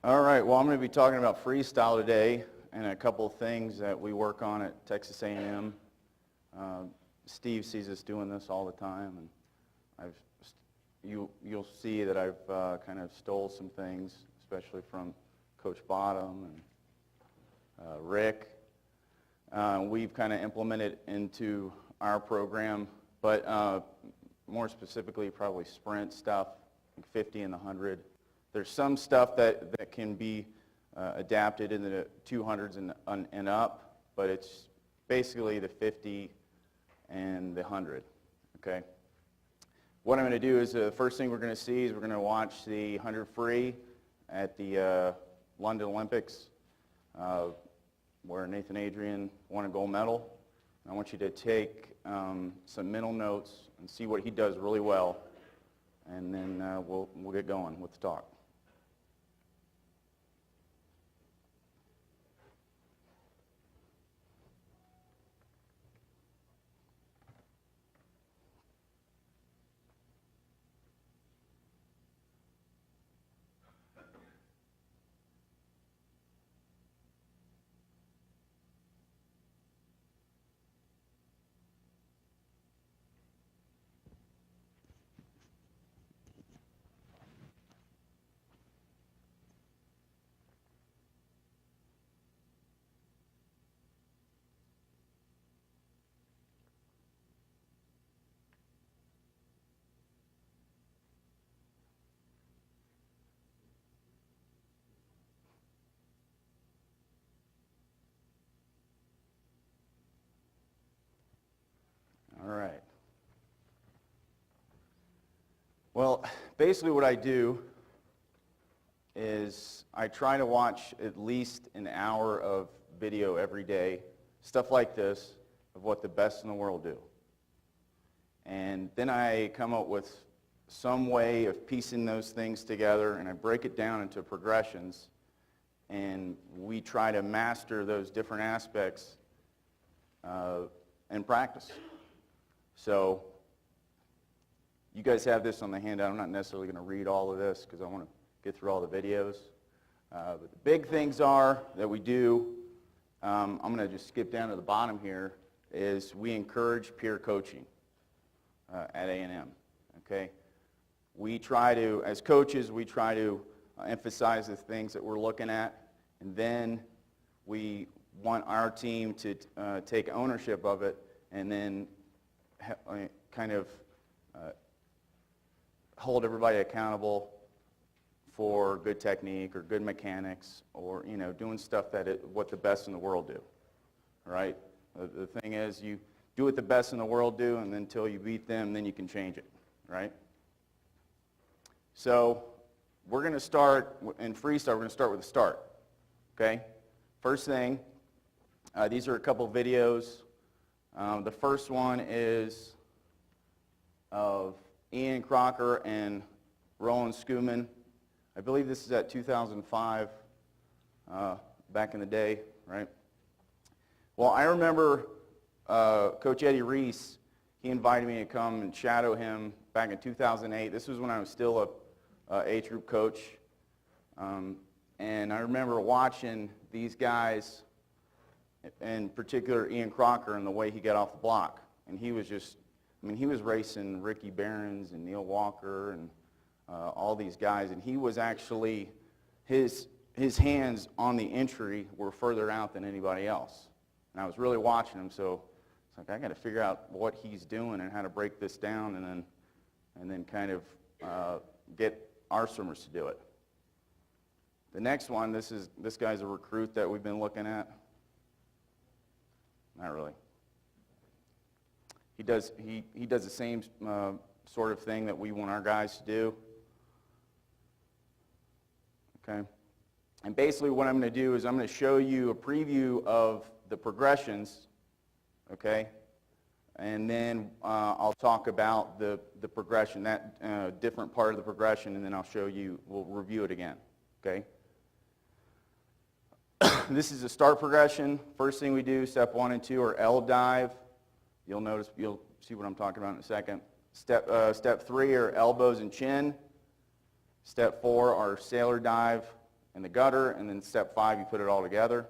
All right, well, I'm going to be talking about freestyle today and a couple of things that we work on at Texas A&M. Steve sees us doing this all the time, and you'll see that I've kind of stole some things, especially from Coach Bottom and Rick. We've kind of implemented into our program, but more specifically, probably sprint stuff, like 50 and the 100. There's some stuff that can be adapted in the 200s and up, but it's basically the 50 and the 100, okay? What I'm going to do is the first thing we're going to see is we're going to watch the 100 free at the London Olympics where Nathan Adrian won a gold medal. I want you to take some mental notes and see what he does really well, and then we'll get going with the talk. All right. Well, basically what I do is I try to watch at least an hour of video every day, stuff like this, of what the best in the world do. And then I come up with some way of piecing those things together, and I break it down into progressions, and we try to master those different aspects in practice. So you guys have this on the handout. I'm not necessarily going to read all of this because I want to get through all the videos. But the big things are that we do, I'm going to just skip down to the bottom here, is we encourage peer coaching at A&M. Okay? We try to, as coaches, we try to emphasize the things that we're looking at, and then we want our team to take ownership of it and then kind of hold everybody accountable for good technique or good mechanics, or doing stuff what the best in the world do. Right? The thing is, you do what the best in the world do, and then until you beat them, then you can change it. Right? So we're going to start in freestyle. We're going to start with a start. Okay? First thing, these are a couple videos. The first one is of Ian Crocker and Roland Skuman. I believe this is at 2005, back in the day, right? Well, I remember Coach Eddie Reese, he invited me to come and shadow him back in 2008. This was when I was still a age group coach. And I remember watching these guys, in particular Ian Crocker, and the way he got off the block. And he was just, he was racing Ricky Behrens and Neil Walker and all these guys. And he was actually, his hands on the entry were further out than anybody else. And I was really watching him, so it's like, I got to figure out what he's doing and how to break this down, and then kind of get our swimmers to do it. The next one, this guy's a recruit that we've been looking at. Not really. He does the same sort of thing that we want our guys to do. Okay? And basically what I'm going to do is I'm going to show you a preview of the progressions, okay? And then I'll talk about the progression, that different part of the progression, and then I'll show you, we'll review it again, okay? This is a start progression. First thing we do, step 1 and 2 are L dive. You'll see what I'm talking about in a second. Step 3 are elbows and chin. Step 4 are sailor dive in the gutter, and then step 5, you put it all together.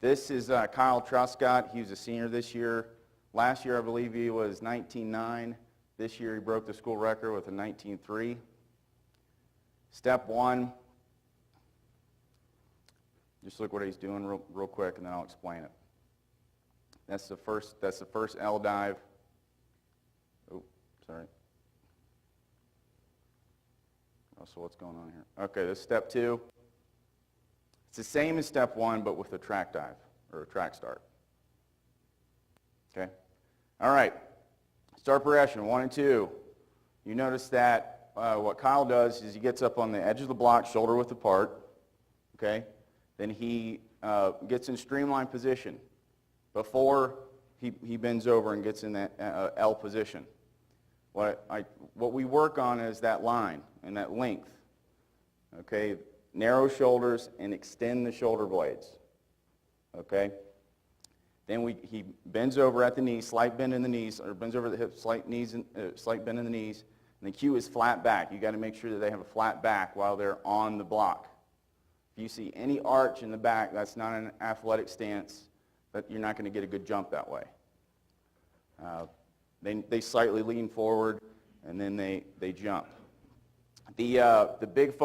This is Kyle Truscott. He was a senior this year. Last year, I believe he was 19.9. This year, he broke the school record with a 19.3. Step 1, just look what he's doing real quick, and then I'll explain it. That's the first L dive. Oh, sorry. Oh, so what's going on here? Okay, this is step 2. It's the same as step 1, but with a track dive, or a track start. Okay? All right. Start progression, 1 and 2. You notice that what Kyle does is he gets up on the edge of the block, shoulder width apart. Okay? Then he gets in streamline position before he bends over and gets in that L position. What we work on is that line and that length. Okay? Narrow shoulders and extend the shoulder blades. Okay? Then he bends over at the knees, slight bend in the knees, or bends over the hips, slight bend in the knees. And the cue is flat back. You got to make sure that they have a flat back while they're on the block. If you see any arch in the back, that's not an athletic stance. But you're not going to get a good jump that way. They slightly lean forward, and then they jump. The big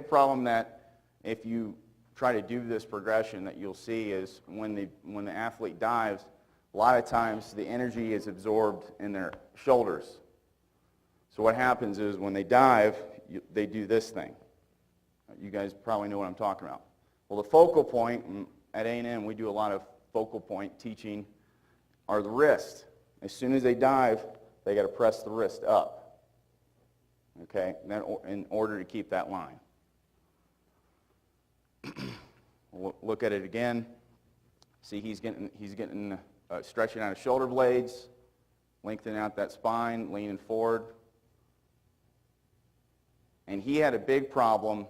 problem that if you try to do this progression that you'll see is when the athlete dives, a lot of times the energy is absorbed in their shoulders. So what happens is when they dive, they do this thing. You guys probably know what I'm talking about. Well, the focal point, at A&M we do a lot of focal point teaching, are the wrist. As soon as they dive, they got to press the wrist up. Okay, in order to keep that line. Look at it again. See, he's getting stretching out his shoulder blades, lengthening out that spine, leaning forward. And he had a big problem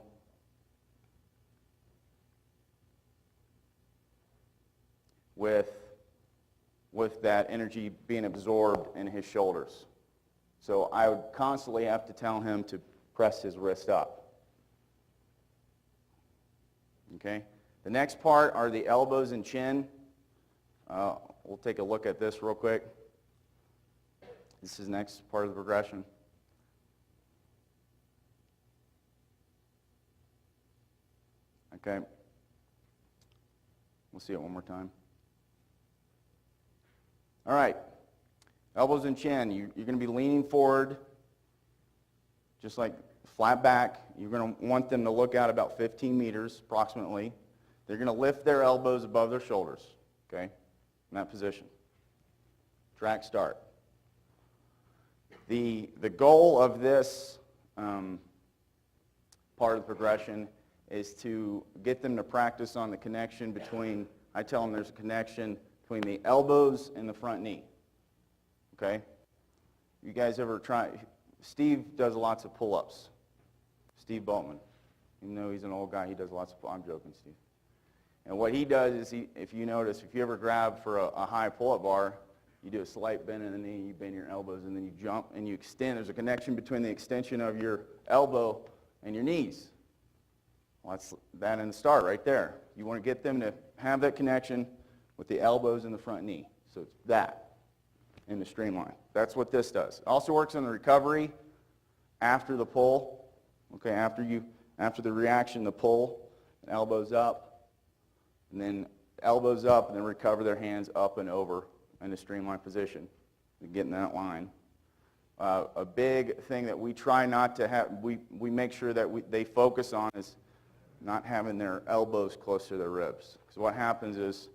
with that energy being absorbed in his shoulders. So I would constantly have to tell him to press his wrist up. Okay? The next part are the elbows and chin. We'll take a look at this real quick. This is the next part of the progression. Okay. We'll see it one more time. All right. Elbows and chin. You're going to be leaning forward, just like flat back. You're going to want them to look out about 15 meters approximately. They're going to lift their elbows above their shoulders, okay, in that position. Track start. The goal of this part of the progression is to get them to practice on the connection between, I tell them there's a connection between the elbows and the front knee. Okay? You guys ever try? Steve does lots of pull-ups. Steve Boatman. Even though he's an old guy, he does lots of pull-ups. I'm joking, Steve. And what he does is, if you notice, if you ever grab for a high pull-up bar, you do a slight bend in the knee, you bend your elbows, and then you jump and you extend. There's a connection between the extension of your elbow and your knees. Well, that's that in the start right there. You want to get them to have that connection with the elbows and the front knee. So it's that in the streamline. That's what this does. It also works on the recovery after the pull. Okay, after the reaction, the pull, and elbows up, and then elbows up, and then recover their hands up and over in the streamline position, and get in that line. A big thing that we try not to have, we make sure that they focus on is not having their elbows close to their ribs. Because what happens is,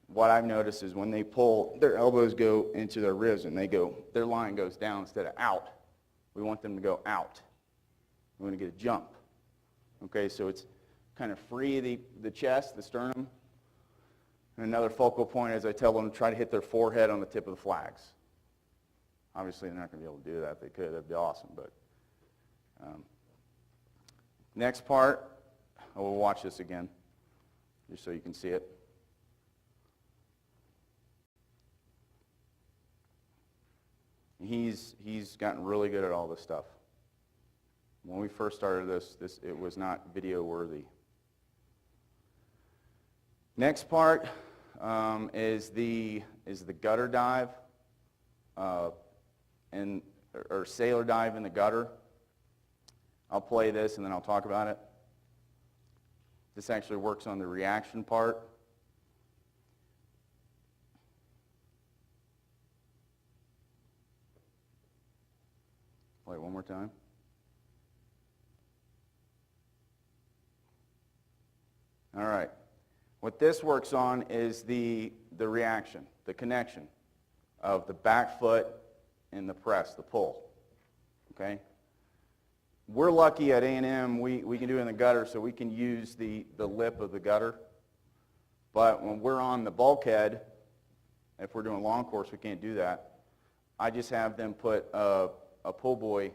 what I've noticed is when they pull, their elbows go into their ribs and their line goes down instead of out. We want them to go out. We want to get a jump. Okay, so it's kind of free the chest, the sternum. And another focal point is I tell them to try to hit their forehead on the tip of the flags. Obviously, they're not going to be able to do that. If they could, that'd be awesome. But next part, we'll watch this again, just so you can see it. He's gotten really good at all this stuff. When we first started this it was not video worthy. Next part is the gutter dive, or sailor dive in the gutter. I'll play this and then I'll talk about it. This actually works on the reaction part. Play it one more time. All right. What this works on is the reaction, the connection of the back foot and the press, the pull. Okay? We're lucky at A&M, we can do it in the gutter, so we can use the lip of the gutter. But when we're on the bulkhead, if we're doing long course, we can't do that. I just have them put a pull buoy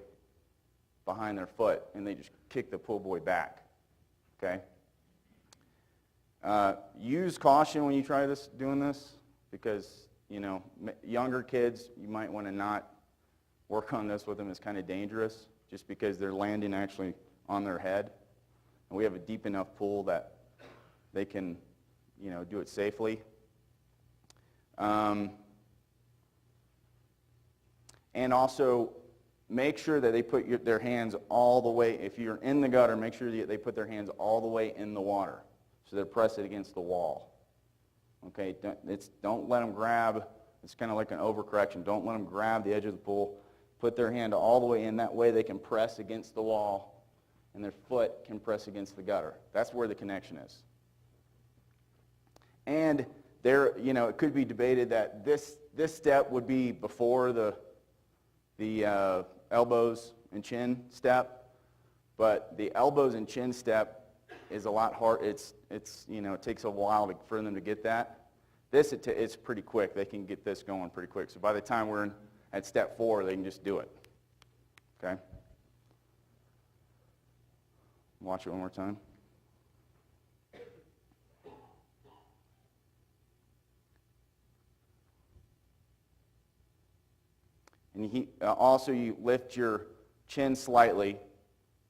behind their foot, and they just kick the pull buoy back. Okay? Use caution when you try doing this, because, you know, younger kids, you might want to not work on this with them. It's kind of dangerous, just because they're landing actually on their head. And we have a deep enough pool that they can, you know, do it safely. And also, make sure that they put their hands all the way, if you're in the gutter, make sure that they put their hands all the way in the water, so they're pressed against the wall. Okay, don't let them grab, it's kind of like an overcorrection, don't let them grab the edge of the pool. Put their hand all the way in, that way they can press against the wall, and their foot can press against the gutter. That's where the connection is. And there, you know, it could be debated that this step would be before the elbows and chin step, but the elbows and chin step is a lot hard. It's you know, it takes a while for them to get that. This it's pretty quick. They can get this going pretty quick. So by the time we're at step 4, they can just do it. Okay? Watch it one more time. And also you lift your chin slightly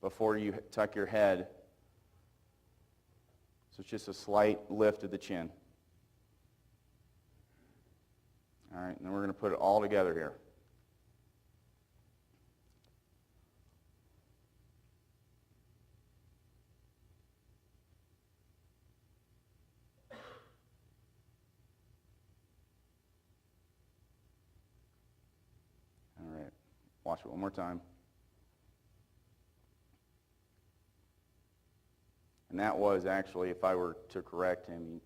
before you tuck your head. So it's just a slight lift of the chin. All right, and then we're going to put it all together here. All right, watch it one more time. And that was actually, if I were to correct him,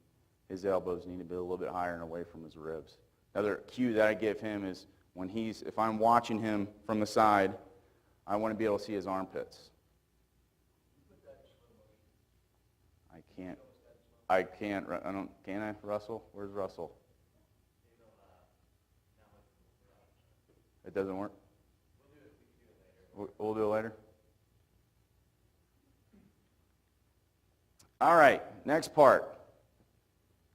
his elbows need to be a little bit higher and away from his ribs. Another cue that I give him is if I'm watching him from the side, I want to be able to see his armpits. I can't, can I, Russell? Where's Russell? It doesn't work? We'll do it later. All right, next part,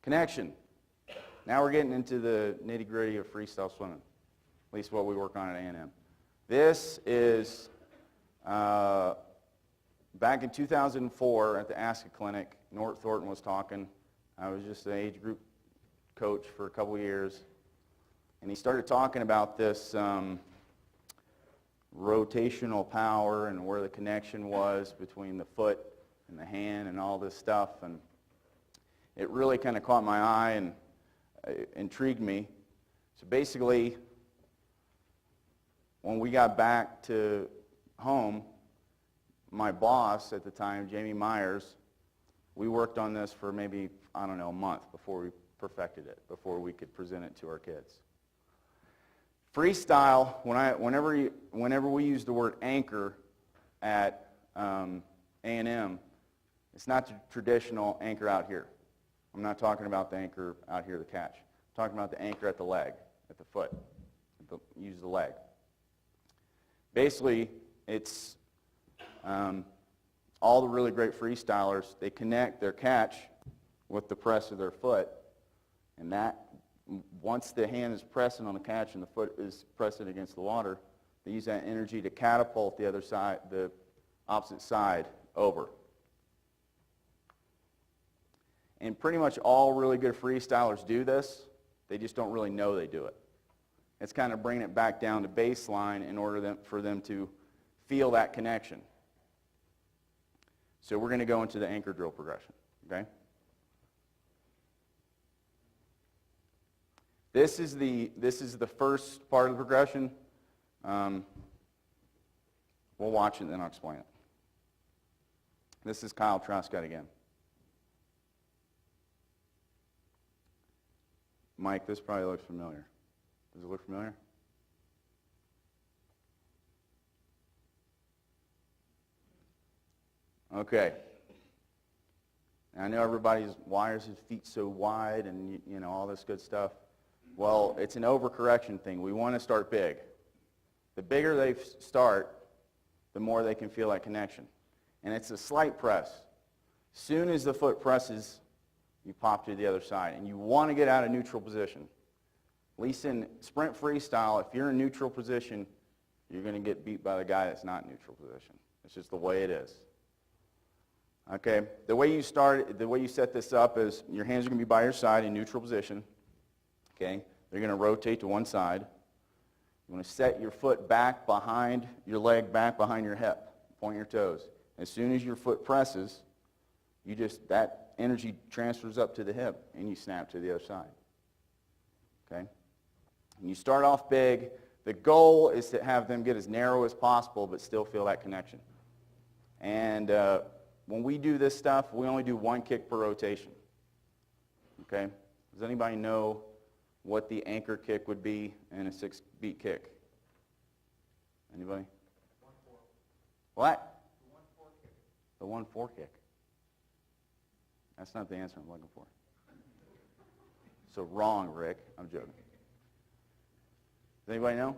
connection. Now we're getting into the nitty-gritty of freestyle swimming, at least what we work on at A&M. This is back in 2004 at the ASCA clinic. Nort Thornton was talking. I was just an age group coach for a couple years, and he started talking about this rotational power and where the connection was between the foot and the hand and all this stuff, and it really kind of caught my eye and intrigued me. So basically, when we got back to home, my boss at the time, Jamie Myers, we worked on this for maybe, I don't know, a month before we perfected it, before we could present it to our kids. Freestyle, whenever we use the word anchor at A&M, it's not the traditional anchor out here. I'm not talking about the anchor out here, the catch. I'm talking about the anchor at the leg, at the foot. Use the leg. Basically, it's all the really great freestylers, they connect their catch with the press of their foot, and that, once the hand is pressing on the catch and the foot is pressing against the water, they use that energy to catapult the other side, the opposite side, over. And pretty much all really good freestylers do this. They just don't really know they do it. It's kind of bringing it back down to baseline in order for them to feel that connection. So we're going to go into the anchor drill progression, okay? This is the first part of the progression. We'll watch it and then I'll explain it. This is Kyle Truscott again. Mike, this probably looks familiar. Does it look familiar? Okay. Now, I know everybody's wires his feet so wide and you know all this good stuff. Well, it's an overcorrection thing. We want to start big. The bigger they start, the more they can feel that connection. And it's a slight press. Soon as the foot presses, you pop to the other side. And you want to get out of neutral position. At least in sprint freestyle, if you're in neutral position, you're going to get beat by the guy that's not in neutral position. It's just the way it is. Okay, the way you set this up is your hands are going to be by your side in neutral position. Okay, they're going to rotate to one side. You want to set your foot back behind your leg, back behind your hip. Point your toes. As soon as your foot presses, that energy transfers up to the hip and you snap to the other side. Okay? And you start off big. The goal is to have them get as narrow as possible but still feel that connection. And when we do this stuff, we only do one kick per rotation. Okay? Does anybody know what the anchor kick would be in a 6-beat kick? Anybody? 1-4. What? The 1-4 kick. The 1-4 kick. That's not the answer I'm looking for. So wrong, Rick. I'm joking. Does anybody know?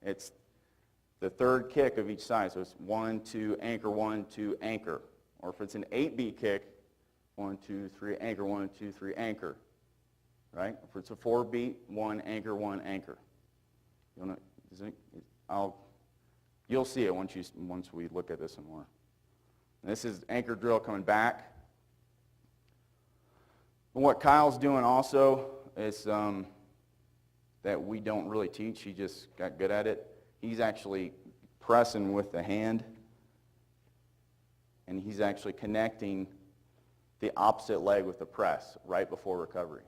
It's the third kick of each side. So it's 1, 2, anchor, 1, 2, anchor. Or if it's an 8-beat kick, 1, 2, 3, anchor, 1, 2, 3, anchor. Right? If it's a 4-beat, 1, anchor, 1, anchor. You'll see it once we look at this some more. And this is anchor drill coming back. And what Kyle's doing also is that we don't really teach. He just got good at it. He's actually pressing with the hand, and he's actually connecting the opposite leg with the press right before recovery.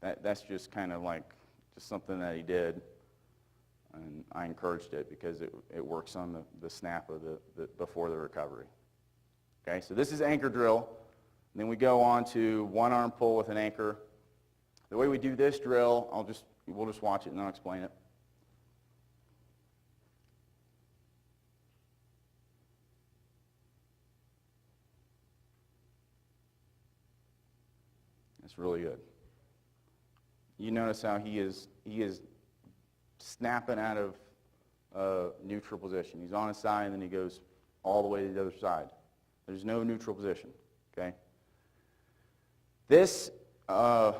That's just kind of like just something that he did, and I encouraged it because it works on the snap of the before the recovery. Okay, so this is anchor drill. And then we go on to one arm pull with an anchor. The way we do this drill, we'll just watch it and I'll explain it. It's really good. You notice how he is snapping out of neutral position. He's on his side and then he goes all the way to the other side. There's no neutral position. Okay. This part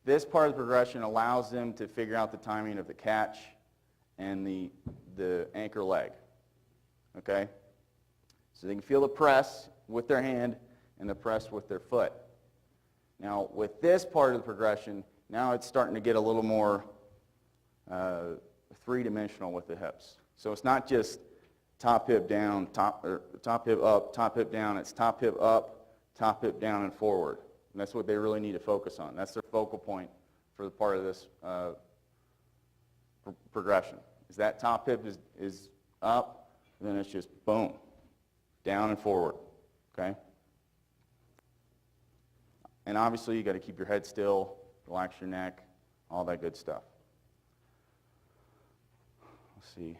of the progression allows them to figure out the timing of the catch and the anchor leg. Okay? So they can feel the press with their hand and the press with their foot. Now, with this part of the progression, now it's starting to get a little more three-dimensional with the hips. So it's not just top hip down, top hip up, top hip down. It's top hip up, top hip down, and forward. And that's what they really need to focus on. That's their focal point for the part of this progression. Is that top hip is up, then it's just boom, down and forward. Okay? And obviously you got to keep your head still, relax your neck, all that good stuff. Let's see.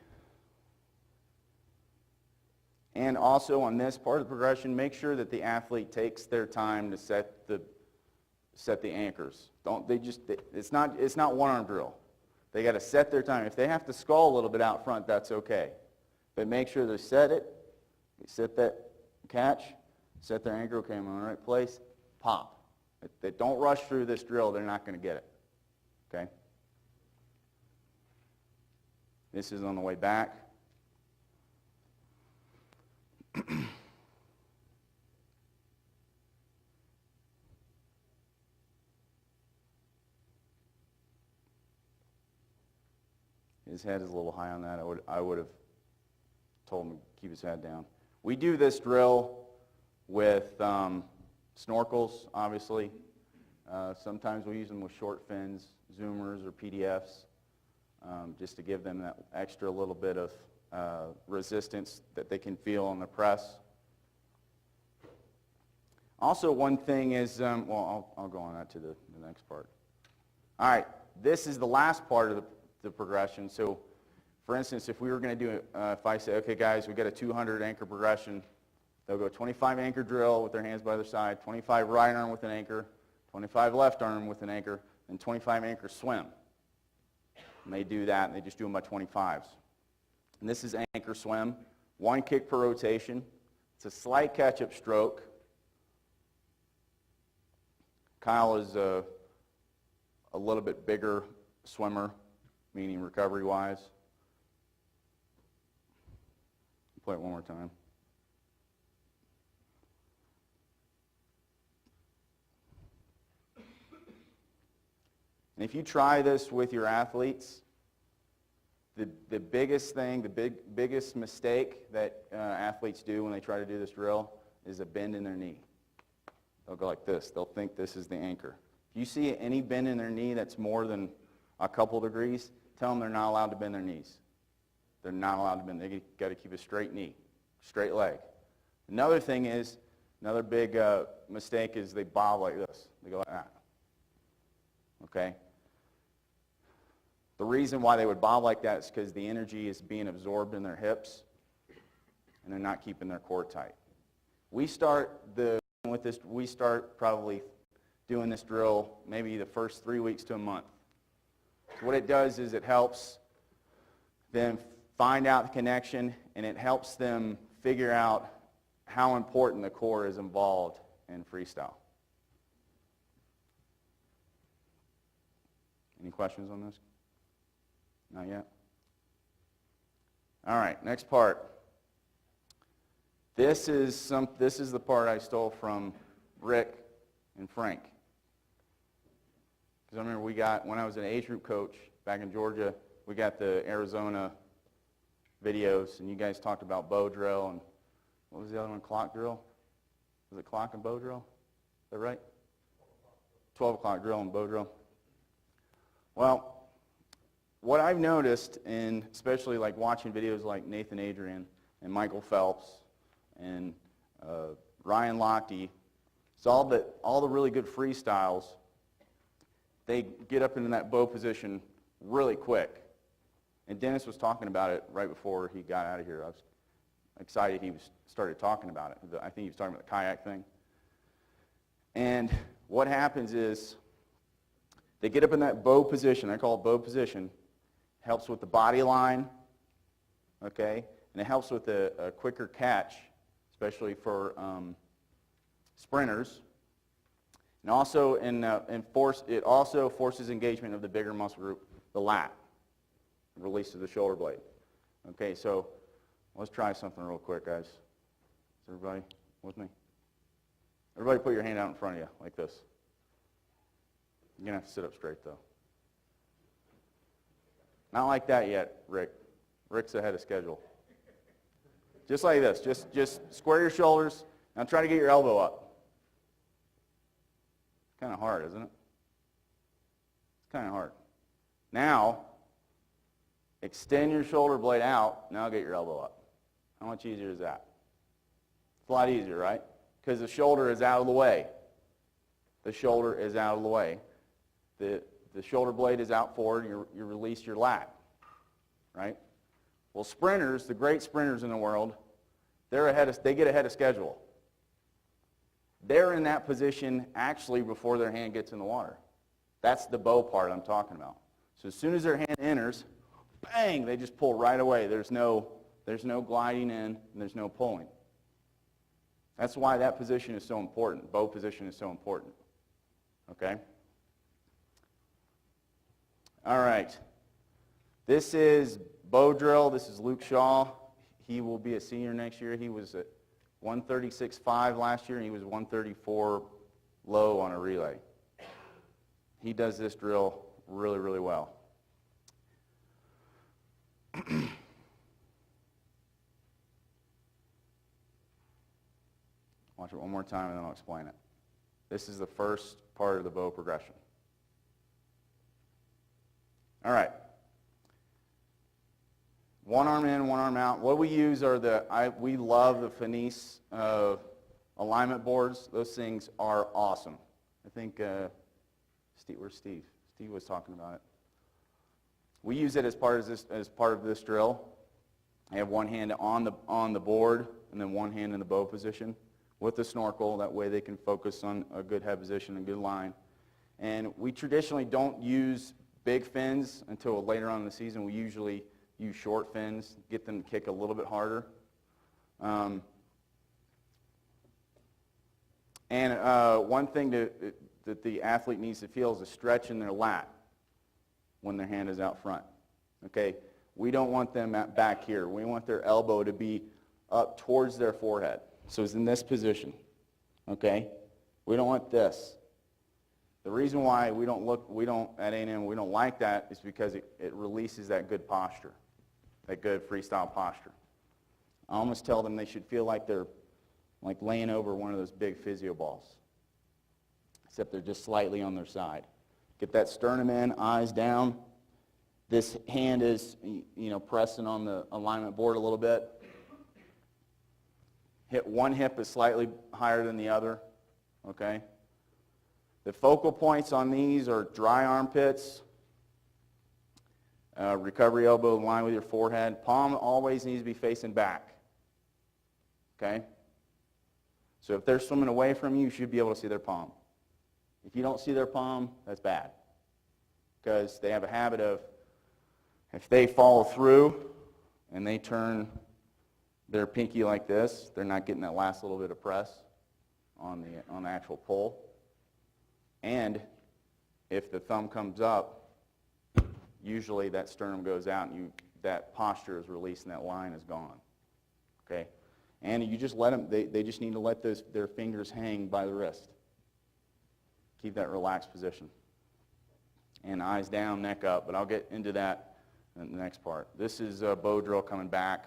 And also on this part of the progression, make sure that the athlete takes their time to set the anchors. It's not one-arm drill. They got to set their time. If they have to skull a little bit out front, that's okay. But make sure they set that catch, set their anchor, okay, I'm in the right place, pop. If they don't rush through this drill, they're not going to get it. Okay? This is on the way back. His head is a little high on that. I would have told him to keep his head down. We do this drill with snorkels, obviously. Sometimes we use them with short fins, zoomers, or PDFs, just to give them that extra little bit of resistance that they can feel on the press. Also, one thing is, I'll go on that to the next part. All right, this is the last part of the progression. So, for instance, if we were going to do it, if I say, okay, guys, we've got a 200 anchor progression, they'll go 25 anchor drill with their hands by their side, 25 right arm with an anchor, 25 left arm with an anchor, and 25 anchor swim. And they do that, and they just do them by 25s. And this is anchor swim, 1 kick per rotation. It's a slight catch-up stroke. Kyle is a little bit bigger swimmer, meaning recovery-wise. Play it one more time. And if you try this with your athletes, the biggest thing, the biggest mistake that athletes do when they try to do this drill is a bend in their knee. They'll go like this. They'll think this is the anchor. If you see any bend in their knee that's more than a couple degrees, tell them they're not allowed to bend their knees. They're not allowed to bend. They got to keep a straight knee, straight leg. Another thing is, another big mistake is they bob like this. They go like that. Okay? The reason why they would bob like that is because the energy is being absorbed in their hips, and they're not keeping their core tight. We start probably doing this drill maybe the first 3 weeks to a month. So what it does is it helps them find out the connection, and it helps them figure out how important the core is involved in freestyle. Any questions on this? Not yet? All right, next part. This is the part I stole from Rick and Frank. Because I remember when I was an age group coach back in Georgia, we got the Arizona videos, and you guys talked about bow drill, and what was the other one, clock drill? Was it clock and bow drill? Is that right? 12 o'clock drill and bow drill. Well, what I've noticed, and especially like watching videos like Nathan Adrian and Michael Phelps and Ryan Lochte, it's all the really good freestyles, they get up into that bow position really quick. And Dennis was talking about it right before he got out of here. I was excited he started talking about it. I think he was talking about the kayak thing. And what happens is they get up in that bow position. I call it bow position. Helps with the body line, okay? And it helps with a quicker catch, especially for sprinters. And also it also forces engagement of the bigger muscle group, the lat, release of the shoulder blade. Okay, so let's try something real quick, guys. Is everybody with me? Everybody put your hand out in front of you like this. You're going to have to sit up straight, though. Not like that yet, Rick. Rick's ahead of schedule. Just like this. Just square your shoulders. Now try to get your elbow up. It's kind of hard, isn't it? It's kind of hard. Now, extend your shoulder blade out. Now get your elbow up. How much easier is that? It's a lot easier, right? Because the shoulder is out of the way. The shoulder is out of the way. The shoulder blade is out forward. You release your lat, right? Well, sprinters, the great sprinters in the world, they get ahead of schedule. They're in that position actually before their hand gets in the water. That's the bow part I'm talking about. So as soon as their hand enters, bang, they just pull right away. There's no gliding in, and there's no pulling. That's why that position is so important. Bow position is so important. Okay? All right. This is bow drill. This is Luke Shaw. He will be a senior next year. He was 136.5 last year, and he was 134 low on a relay. He does this drill really, really well. Watch it one more time and then I'll explain it. This is the first part of the bow progression. All right. One arm in, one arm out. What we use are we love the Finis alignment boards. Those things are awesome. I think, where's Steve? Steve was talking about it. We use it as part of this drill. I have one hand on the board and then one hand in the bow position with the snorkel. That way they can focus on a good head position and good line. And we traditionally don't use big fins until later on in the season. We usually use short fins, get them to kick a little bit harder. One thing that the athlete needs to feel is a stretch in their lat when their hand is out front. Okay? We don't want them back here. We want their elbow to be up towards their forehead. So it's in this position. Okay? We don't want this. The reason why we don't at A&M, we don't like that is because it releases that good posture, that good freestyle posture. I almost tell them they should feel like they're like laying over one of those big physio balls, except they're just slightly on their side. Get that sternum in, eyes down. This hand is, pressing on the alignment board a little bit. One hip is slightly higher than the other, okay? The focal points on these are dry armpits, recovery elbow in line with your forehead. Palm always needs to be facing back, okay? So if they're swimming away from you, you should be able to see their palm. If you don't see their palm, that's bad, because they have a habit of, if they follow through and they turn their pinky like this, they're not getting that last little bit of press on the actual pull. And if the thumb comes up, usually that sternum goes out and that posture is released and that line is gone. Okay? And you just let them, they just need to let their fingers hang by the wrist. Keep that relaxed position. And eyes down, neck up, but I'll get into that in the next part. This is a bow drill coming back.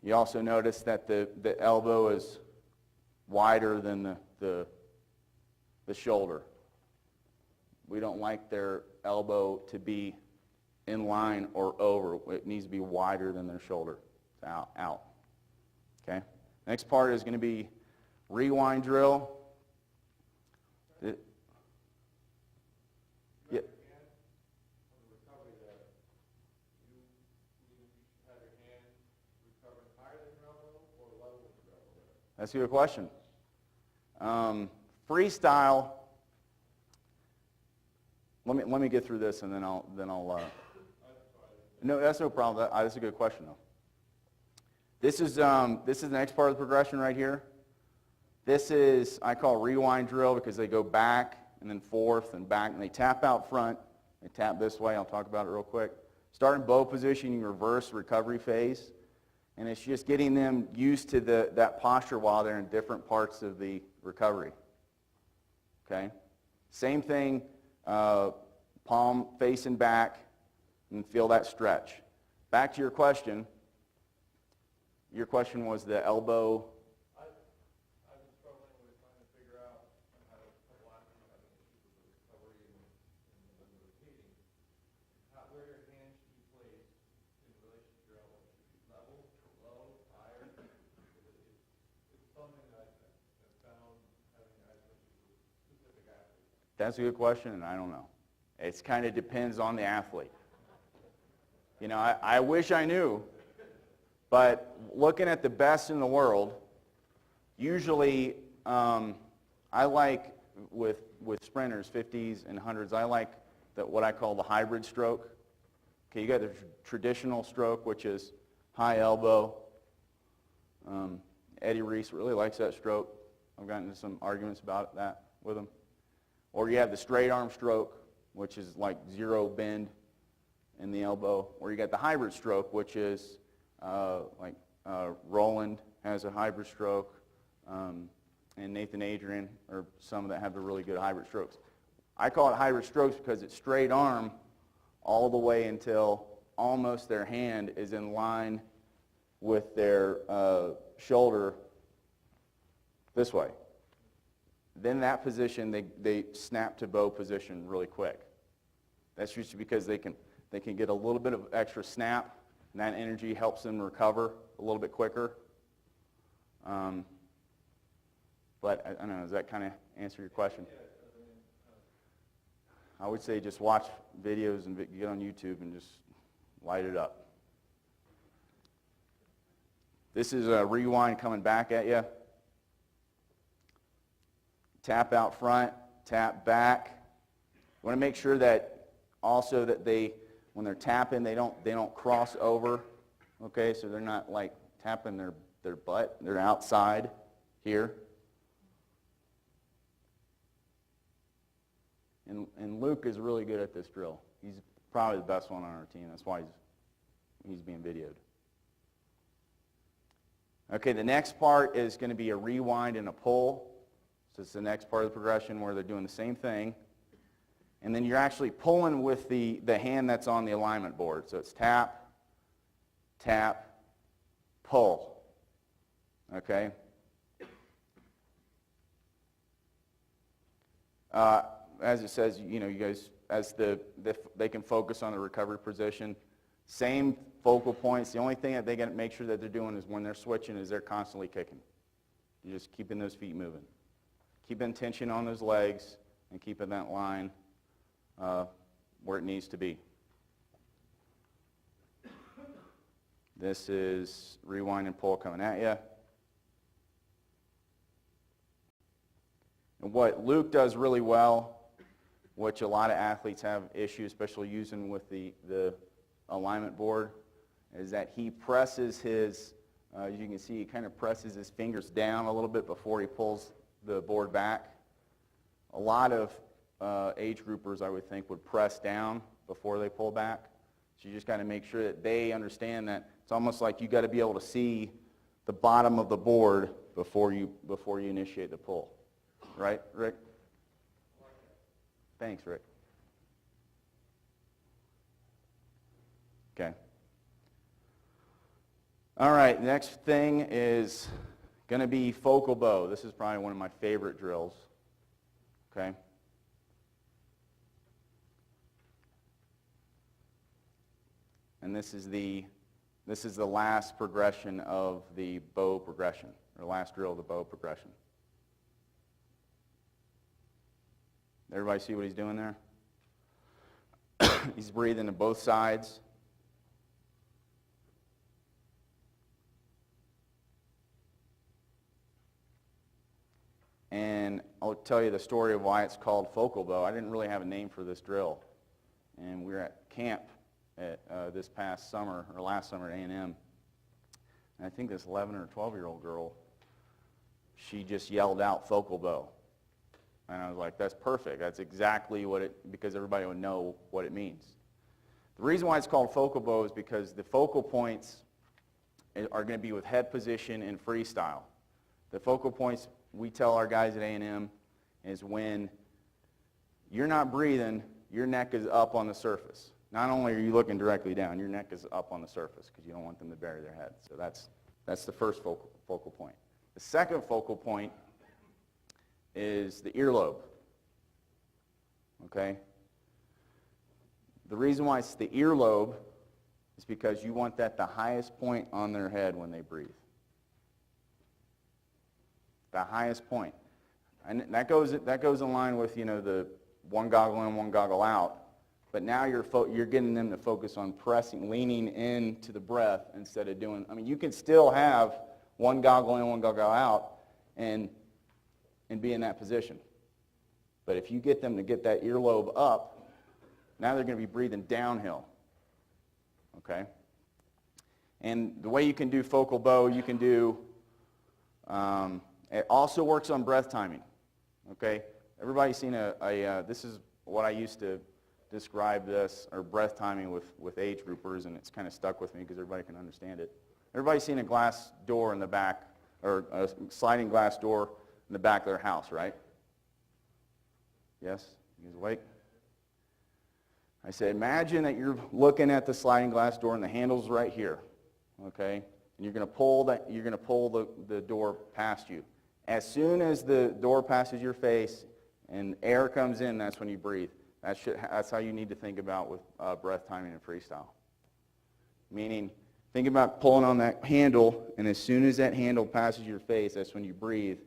You also notice that the elbow is wider than the shoulder. We don't like their elbow to be in line or over. It needs to be wider than their shoulder. It's out. Okay? Next part is going to be rewind drill. That's a good question. Freestyle. Let me get through this and then I'll. No, that's no problem. That's a good question though. This is the next part of the progression right here. This is, I call rewind drill because they go back and then forth and back and they tap out front. They tap this way. I'll talk about it real quick. Start in bow position, you reverse recovery phase. And it's just getting them used to that posture while they're in different parts of the recovery. Okay? Same thing, palm facing back, and feel that stretch. Back to your question. Your question was the elbow. I've been struggling with trying to figure out how to having issues with recovery and repeating. Where your hand should be placed in relation to your elbow. Should it be level, low, higher? It's something that I've found having issues with specific athletes. That's a good question, and I don't know. It kind of depends on the athlete. I wish I knew, but looking at the best in the world, usually I like with sprinters, 50s and 100s, I like what I call the hybrid stroke. Okay, you got the traditional stroke, which is high elbow. Eddie Reese really likes that stroke. I've gotten into some arguments about that with him. Or you have the straight arm stroke, which is like zero bend in the elbow. Or you got the hybrid stroke, which is like Roland has a hybrid stroke, and Nathan Adrian are some that have the really good hybrid strokes. I call it hybrid strokes because it's straight arm all the way until almost their hand is in line with their shoulder this way. Then that position, they snap to bow position really quick. That's usually because they can get a little bit of extra snap, and that energy helps them recover a little bit quicker. But I don't know, does that kind of answer your question? I would say just watch videos and get on YouTube and just light it up. This is a rewind coming back at you. Tap out front, tap back. You want to make sure that also that when they're tapping, they don't cross over. Okay, so they're not like tapping their butt. They're outside here. And Luke is really good at this drill. He's probably the best one on our team. That's why he's being videoed. Okay, the next part is going to be a rewind and a pull. So it's the next part of the progression where they're doing the same thing. And then you're actually pulling with the hand that's on the alignment board. So it's tap, tap, pull. Okay? As it says, you guys, they can focus on the recovery position. Same focal points. The only thing that they got to make sure that they're doing is when they're switching is they're constantly kicking. You're just keeping those feet moving. Keeping tension on those legs and keeping that line where it needs to be. This is rewind and pull coming at you. And what Luke does really well, which a lot of athletes have issues, especially using with the alignment board, is that he presses his, as you can see, he kind of presses his fingers down a little bit before he pulls the board back. A lot of age groupers, I would think, would press down before they pull back. So you just got to make sure that they understand that it's almost like you got to be able to see the bottom of the board before you initiate the pull. Right, Rick? Thanks, Rick. Okay. All right, next thing is going to be focal bow. This is probably one of my favorite drills. Okay. And this is the last progression of the bow progression, or last drill of the bow progression. Everybody see what he's doing there? He's breathing to both sides. And I'll tell you the story of why it's called focal bow. I didn't really have a name for this drill. And we were at camp at this past summer, or last summer at A&M. And I think this 11 or 12-year-old girl, she just yelled out focal bow. And I was like, that's perfect. That's exactly because everybody would know what it means. The reason why it's called focal bow is because the focal points are going to be with head position and freestyle. The focal points we tell our guys at A&M is when you're not breathing, your neck is up on the surface. Not only are you looking directly down, your neck is up on the surface because you don't want them to bury their head. So that's the first focal point. The second focal point is the earlobe. Okay? The reason why it's the earlobe is because you want that the highest point on their head when they breathe. The highest point. And that goes in line with, the one goggle in, one goggle out. But now you're getting them to focus on leaning into the breath instead of you can still have one goggle in, one goggle out and be in that position. But if you get them to get that earlobe up, now they're going to be breathing downhill. Okay? And the way you can do focal bow, you can do, it also works on breath timing. Okay? Everybody's seen this is what I used to describe this, or breath timing with age groupers, and it's kind of stuck with me because everybody can understand it. Everybody's seen a glass door in the back, or a sliding glass door in the back of their house, right? Yes? You guys awake? I said, imagine that you're looking at the sliding glass door and the handle's right here, okay? And you're going to pull the door past you. As soon as the door passes your face and air comes in, that's when you breathe. That's how you need to think about with breath timing and freestyle. Meaning, think about pulling on that handle, and as soon as that handle passes your face, that's when you breathe.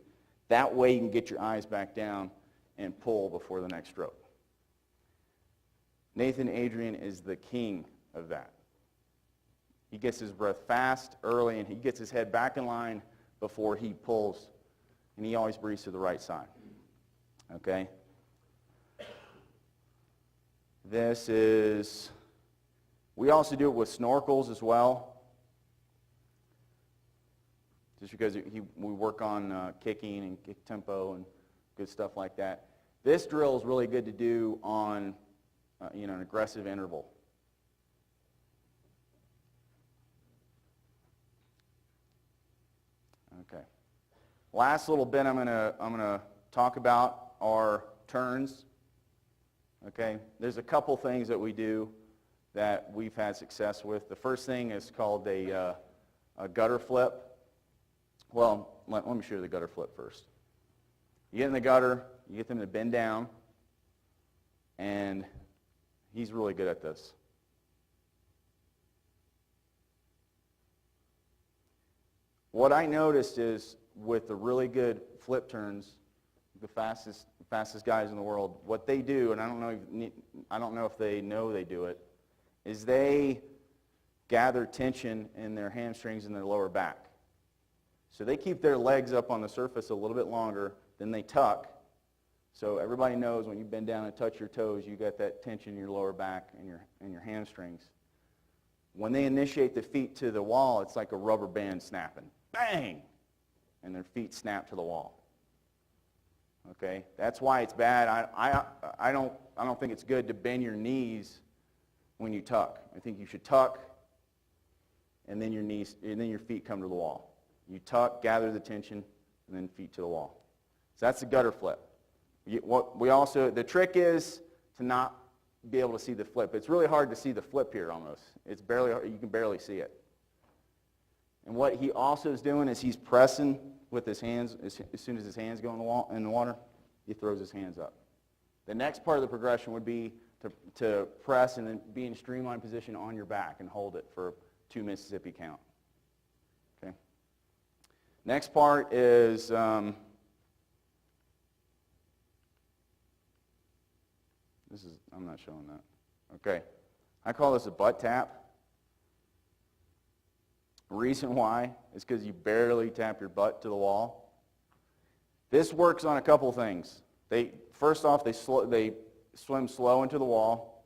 That way you can get your eyes back down and pull before the next stroke. Nathan Adrian is the king of that. He gets his breath fast, early, and he gets his head back in line before he pulls, and he always breathes to the right side. Okay? We also do it with snorkels as well, just because we work on kicking and kick tempo and good stuff like that. This drill is really good to do on an aggressive interval. Okay. Last little bit I'm gonna talk about are turns. Okay. There's a couple things that we do that we've had success with. The first thing is called a gutter flip. Well, let me show you the gutter flip first. You get in the gutter, you get them to bend down, and he's really good at this. What I noticed is with the really good flip turns, the fastest guys in the world, what they do, and I don't know if they know they do it, is they gather tension in their hamstrings and their lower back. So they keep their legs up on the surface a little bit longer, then they tuck. So everybody knows when you bend down and touch your toes, you got that tension in your lower back and your hamstrings. When they initiate the feet to the wall, it's like a rubber band snapping. Bang! And their feet snap to the wall. Okay? That's why it's bad. I don't think it's good to bend your knees when you tuck. I think you should tuck, and then your feet come to the wall. You tuck, gather the tension, and then feet to the wall. So that's the gutter flip. The trick is to not be able to see the flip. It's really hard to see the flip here almost. You can barely see it. And what he also is doing is he's pressing with his hands. As soon as his hands go in the water, he throws his hands up. The next part of the progression would be to press and then be in streamline position on your back and hold it for 2 Mississippi count. Okay. Next part is I'm not showing that. Okay. I call this a butt tap. Reason why is because you barely tap your butt to the wall. This works on a couple things. First off, they swim slow into the wall.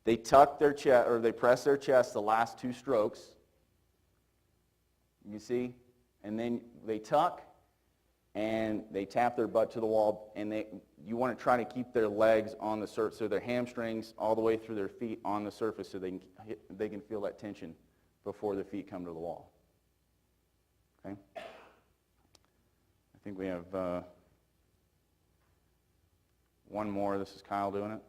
They tuck their chest, or they press their chest the last 2 strokes. You see? And then they tuck, and they tap their butt to the wall, and you want to try to keep their legs on the surface, so their hamstrings all the way through their feet on the surface, so they can feel that tension before the feet come to the wall. Okay? I think we have one more. This is Kyle doing it.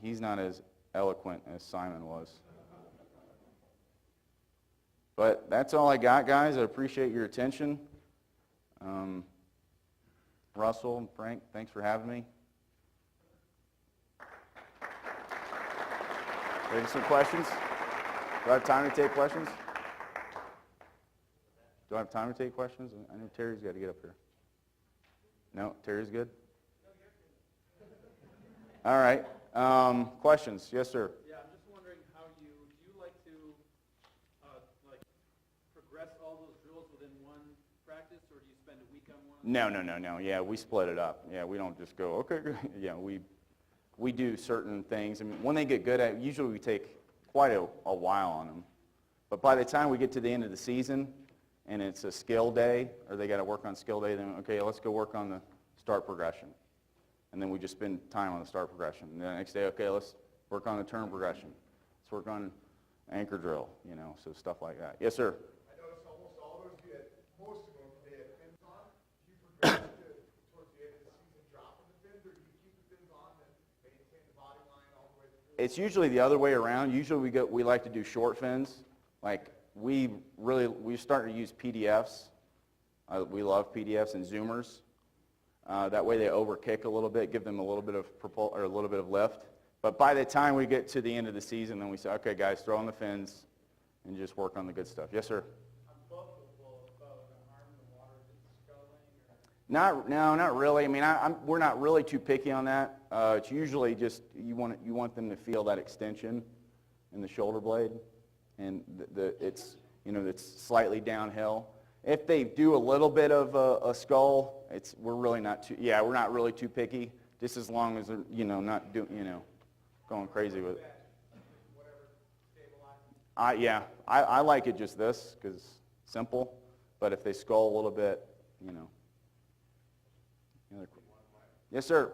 He's not as eloquent as Simon was. But that's all I got, guys. I appreciate your attention. Russell and Frank, thanks for having me. Ready for some questions? Do I have time to take questions? Do I have time to take questions? I know Terry's got to get up here. No? Terry's good? All right. Questions? Yes, sir. Yeah, I'm just wondering do you like to progress all those drills within one practice, or do you spend a week on one? No. Yeah, we split it up. Yeah, we don't just go, okay, good. Yeah, we do certain things. I mean, when they get good at it, usually we take quite a while on them. But by the time we get to the end of the season, and it's a skill day, or they got to work on skill day, then, okay, let's go work on the start progression. and then we just spend time on the start progression. And then the next day, okay, let's work on the turn progression. Let's work on anchor drill, so stuff like that. Yes, sir? I noticed almost all those most of them, they had fins on. Do you progress towards the end of the season dropping the fins, or do you keep the fins on and maintain the body line all the way through? It's usually the other way around. Usually we like to do short fins. Like we started to use PDFs. We love PDFs and Zoomers. That way they overkick a little bit, give them a little bit of a little bit of lift. But by the time we get to the end of the season, then we say, okay, guys, throw on the fins and just work on the good stuff. Yes, sir? Not really. I mean, we're not really too picky on that. It's usually just you want them to feel that extension in the shoulder blade, and it's slightly downhill. If they do a little bit of a skull, we're not really too picky. Just as long as they're not going crazy with it. I like it just this because simple. But if they skull a little bit, Yes, sir.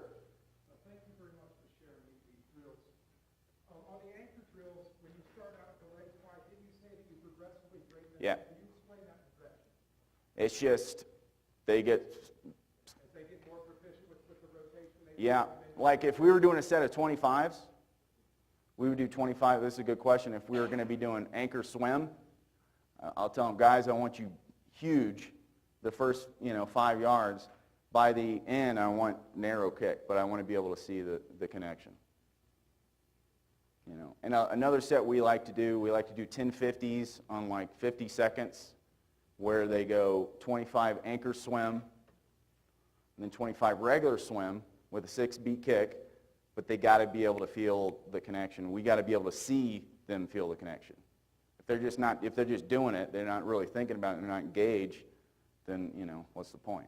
Thank you very much for sharing these drills. On the anchor drills, when you start out with the legs wide, didn't you say that you progressively break them? Yeah. Can you explain that progression? It's just they get. As they get more proficient with the rotation. Like if we were doing a set of 25s, we would do 25. This is a good question. If we were going to be doing anchor swim, I'll tell them, guys, I want you huge the first 5 yards. By the end, I want narrow kick, but I want to be able to see the connection. And another set we like to do 1050s on like 50 seconds, where they go 25 anchor swim, and then 25 regular swim with a 6-beat kick, but they got to be able to feel the connection. We got to be able to see them feel the connection. If they're just doing it, they're not really thinking about it, they're not engaged, then what's the point?